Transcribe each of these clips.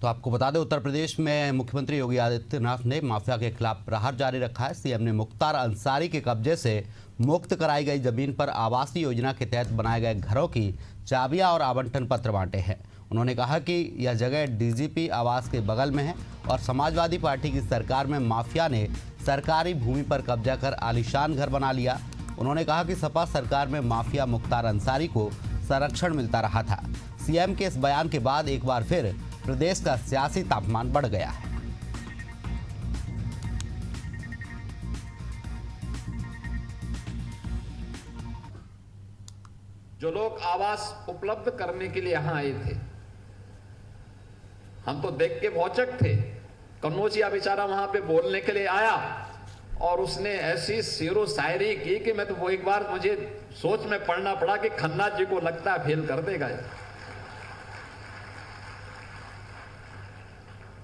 तो आपको बता दें, उत्तर प्रदेश में मुख्यमंत्री योगी आदित्यनाथ ने माफिया के खिलाफ प्रहार जारी रखा है। सीएम ने मुख्तार अंसारी के कब्जे से मुक्त कराई गई जमीन पर आवासीय योजना के तहत बनाए गए घरों की चाबियां और आवंटन पत्र बांटे हैं। उन्होंने कहा कि यह जगह डीजीपी आवास के बगल में है और समाजवादी पार्टी की सरकार में माफिया ने सरकारी भूमि पर कब्जा कर आलीशान घर बना लिया। उन्होंने कहा कि सपा सरकार में माफिया मुख्तार अंसारी को संरक्षण मिलता रहा था। सीएम के इस बयान के बाद एक बार फिर प्रदेश का सियासी तापमान बढ़ गया है। जो लोग आवास उपलब्ध करने के लिए यहां आए थे, हम तो देख के भौचक थे। कन्नौजिया बेचारा वहां पे बोलने के लिए आया और उसने ऐसी शेरो शायरी की कि मैं तो वो एक बार मुझे सोच में पढ़ना पड़ा कि खन्ना जी को लगता है फेल कर देगा।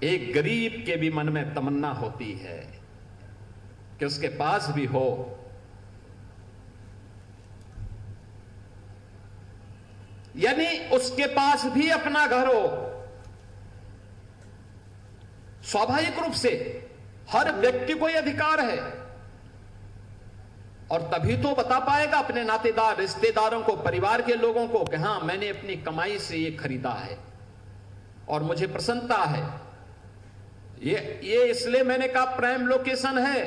एक गरीब के भी मन में तमन्ना होती है कि उसके पास भी हो, यानी उसके पास भी अपना घर हो। स्वाभाविक रूप से हर व्यक्ति को यह अधिकार है और तभी तो बता पाएगा अपने नातेदार, रिश्तेदारों को, परिवार के लोगों को कि हां, मैंने अपनी कमाई से ये खरीदा है और मुझे प्रसन्नता है। ये इसलिए मैंने कहा प्राइम लोकेशन है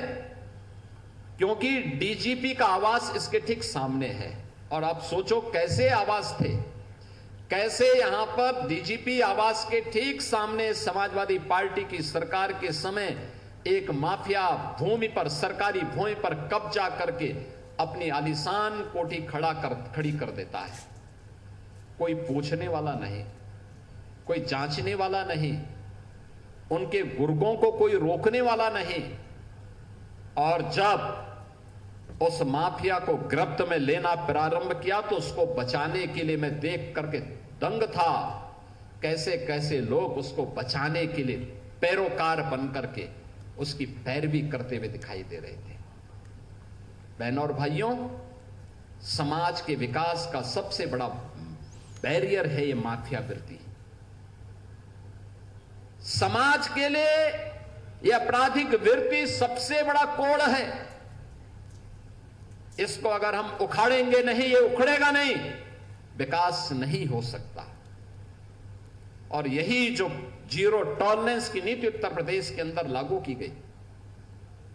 क्योंकि डीजीपी का आवास इसके ठीक सामने है। और आप सोचो कैसे आवास थे, कैसे यहां पर डीजीपी आवास के ठीक सामने समाजवादी पार्टी की सरकार के समय एक माफिया भूमि पर, सरकारी भूमि पर कब्जा करके अपनी आलीशान कोठी खड़ी कर देता है। कोई पूछने वाला नहीं, कोई जांचने वाला नहीं, उनके गुर्गों को कोई रोकने वाला नहीं। और जब उस माफिया को गिरफ्त में लेना प्रारंभ किया तो उसको बचाने के लिए मैं देख करके दंग था, कैसे कैसे लोग उसको बचाने के लिए पैरोकार बन करके उसकी पैरवी करते हुए दिखाई दे रहे थे। बहनों और भाइयों, समाज के विकास का सबसे बड़ा बैरियर है ये माफिया वृत्ति। समाज के लिए यह आपराधिक वृत्ति सबसे बड़ा कोड़ है। इसको अगर हम उखाड़ेंगे नहीं, ये उखड़ेगा नहीं, विकास नहीं हो सकता। और यही जो जीरो टॉलरेंस की नीति उत्तर प्रदेश के अंदर लागू की गई,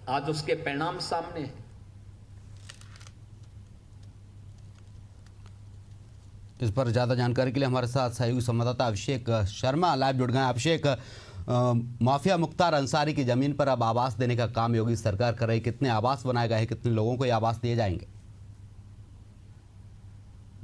आज उसके परिणाम सामने हैं। इस पर ज्यादा जानकारी के लिए हमारे साथ सहयोगी संवाददाता अभिषेक शर्मा लाइव जुड़ गए हैं। अभिषेक, माफिया मुख्तार अंसारी की जमीन पर अब आवास देने का काम योगी सरकार कर रही, कितने आवास बनाए गए हैं, कितने लोगों को ये आवास दिए जाएंगे?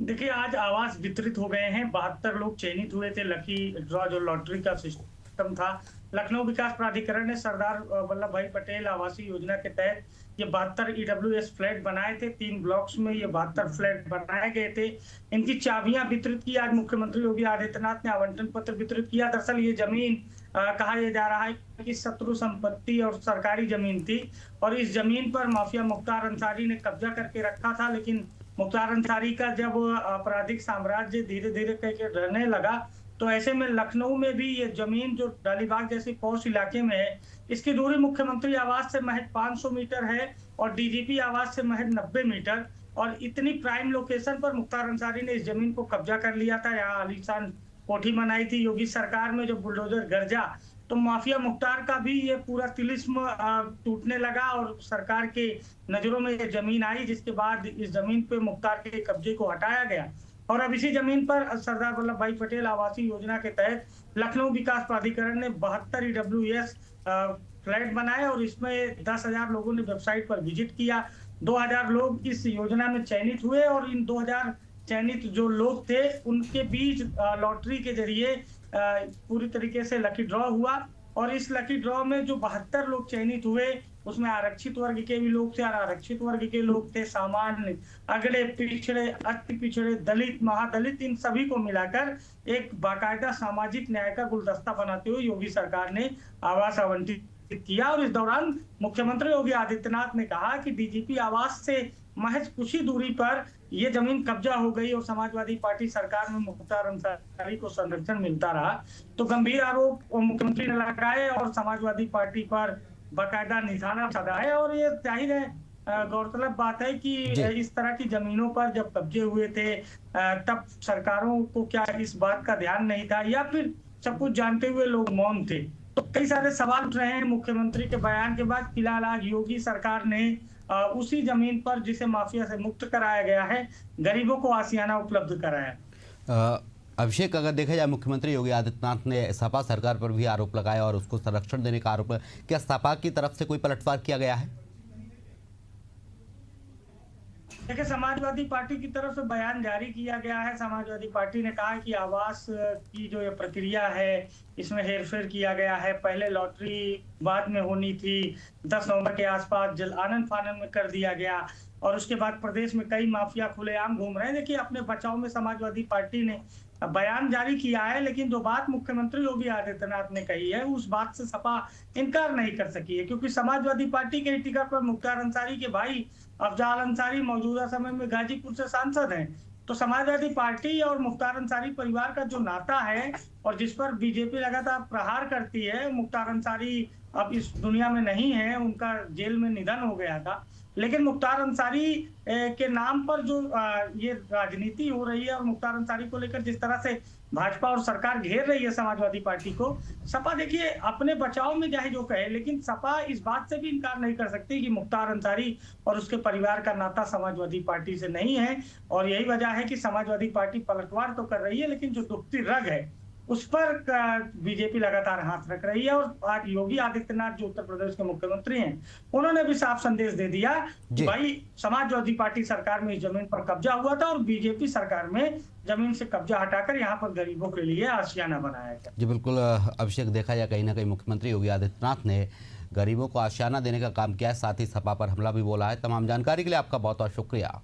देखिए, आज आवास वितरित हो गए हैं। 72 लोग चयनित हुए थे। लकी ड्रॉ जो लॉटरी का सिस्टम था, लखनऊ विकास प्राधिकरण ने सरदार वल्लभ भाई पटेल आवासीय योजना के तहत ये 72 EWS फ्लैट बनाए थे। 3 ब्लॉक्स में ये 72 फ्लैट बनाए गए थे। इनकी चाबियां वितरित की आज मुख्यमंत्री योगी आदित्यनाथ ने, आवंटन पत्र वितरित किया। दरअसल ये जमीन कहा यह जा रहा है कि शत्रु संपत्ति और सरकारी जमीन थी और इस जमीन पर माफिया मुख्तार अंसारी ने कब्जा करके रखा था। लेकिन मुख्तार अंसारी का जब आपराधिक साम्राज्य धीरे धीरे करके रहने लगा तो ऐसे में लखनऊ में भी ये जमीन जो डालीबाग जैसी पॉश इलाके में है, इसकी दूरी मुख्यमंत्री आवास से महज 500 मीटर है और डीजीपी आवास से महज 90 मीटर। और इतनी प्राइम लोकेशन पर मुख्तार अंसारी ने इस जमीन को कब्जा कर लिया था। यहाँ आलीशान कोठी बनाई थी। योगी सरकार में जो बुलडोजर गरजा तो माफिया मुख्तार का भी ये पूरा तिलिस्म टूटने लगा और सरकार के नजरों में ये जमीन आई, जिसके बाद इस जमीन पे मुख्तार के कब्जे को हटाया गया। और अब इसी जमीन पर सरदार वल्लभ भाई पटेल आवासीय योजना के तहत लखनऊ विकास प्राधिकरण ने 72 EWS फ्लैट बनाए और इसमें 10,000 लोगों ने वेबसाइट पर विजिट किया। 2,000 लोग इस योजना में चयनित हुए और इन 2,000 चयनित जो लोग थे उनके बीच लॉटरी के जरिए पूरी तरीके से लकी ड्रॉ हुआ। और इस लकी ड्रॉ में जो 72 लोग चयनित हुए उसमें आरक्षित वर्ग के भी लोग थे और आरक्षित वर्ग के लोग थे, सामान्य, अगड़े, पिछड़े, अति पिछड़े, दलित, महादलित, इन सभी को मिलाकर एक बाकायदा सामाजिक न्याय का गुलदस्ता बनाते हुए योगी सरकार ने आवास आवंटित किया। और इस दौरान मुख्यमंत्री योगी आदित्यनाथ ने कहा कि डीजीपी आवास से महज कुछ ही दूरी पर ये जमीन कब्जा हो गई और समाजवादी पार्टी सरकार में मुख्तार अंसारी को संरक्षण मिलता रहा, तो गंभीर आरोप मुख्यमंत्री ने लगाए और समाजवादी पार्टी पर बाकायदा निशाना साधा है। और ये जाहिर है गौरतलब बात है कि इस तरह की जमीनों पर जब कब्जे हुए थे तब सरकारों को क्या इस बात का ध्यान नहीं था, या फिर सब कुछ जानते हुए लोग मौन थे? तो कई सारे सवाल उठ रहे हैं मुख्यमंत्री के बयान के बाद। फिलहाल आज योगी सरकार ने उसी जमीन पर जिसे माफिया से मुक्त कराया गया है, गरीबों को आशियाना उपलब्ध कराया। अभिषेक, अगर देखा जाए मुख्यमंत्री योगी आदित्यनाथ ने सपा सरकार पर भी आरोप लगाया और उसको संरक्षण देने का आरोप, क्या सपा की तरफ से कोई पलटवार किया गया है? देखिए, समाजवादी पार्टी की तरफ से बयान जारी किया गया है। समाजवादी पार्टी ने कहा है कि आवास की जो ये प्रक्रिया है इसमें हेरफेर किया गया है। पहले लॉटरी बाद में होनी थी, 10 नवंबर के आसपास आनन फानन में कर दिया गया, और उसके बाद प्रदेश में कई माफिया खुलेआम घूम रहे हैं। देखिए, अपने बचाव में समाजवादी पार्टी ने बयान जारी किया है, लेकिन जो बात मुख्यमंत्री योगी आदित्यनाथ ने कही है उस बात से सपा इनकार नहीं कर सकी है, क्योंकि समाजवादी पार्टी के टिकट पर मुख्तार अंसारी के भाई अफजाल अंसारी मौजूदा समय में गाजीपुर से सांसद हैं। तो समाजवादी पार्टी और मुख्तार अंसारी परिवार का जो नाता है और जिस पर बीजेपी लगातार प्रहार करती है, मुख्तार अंसारी अब इस दुनिया में नहीं है, उनका जेल में निधन हो गया था, लेकिन मुख्तार अंसारी के नाम पर जो ये राजनीति हो रही है और मुख्तार अंसारी को लेकर जिस तरह से भाजपा और सरकार घेर रही है समाजवादी पार्टी को, सपा देखिए अपने बचाव में चाहे जो कहे, लेकिन सपा इस बात से भी इनकार नहीं कर सकती कि मुख्तार अंसारी और उसके परिवार का नाता समाजवादी पार्टी से नहीं है। और यही वजह है कि समाजवादी पार्टी पलटवार तो कर रही है, लेकिन जो दुखती रग है उस पर बीजेपी लगातार हाथ रख रही है। और आज योगी आदित्यनाथ जो उत्तर प्रदेश के मुख्यमंत्री हैं, उन्होंने भी साफ संदेश दे दिया कि भाई समाजवादी पार्टी सरकार में इस जमीन पर कब्जा हुआ था और बीजेपी सरकार में जमीन से कब्जा हटाकर यहाँ पर गरीबों के लिए आशियाना बनाया गया। जी बिल्कुल अभिषेक, देखा जाए कहीं ना कहीं मुख्यमंत्री योगी आदित्यनाथ ने गरीबों को आशियाना देने का काम किया है, साथ ही सपा पर हमला भी बोला है। तमाम जानकारी के लिए आपका बहुत बहुत शुक्रिया।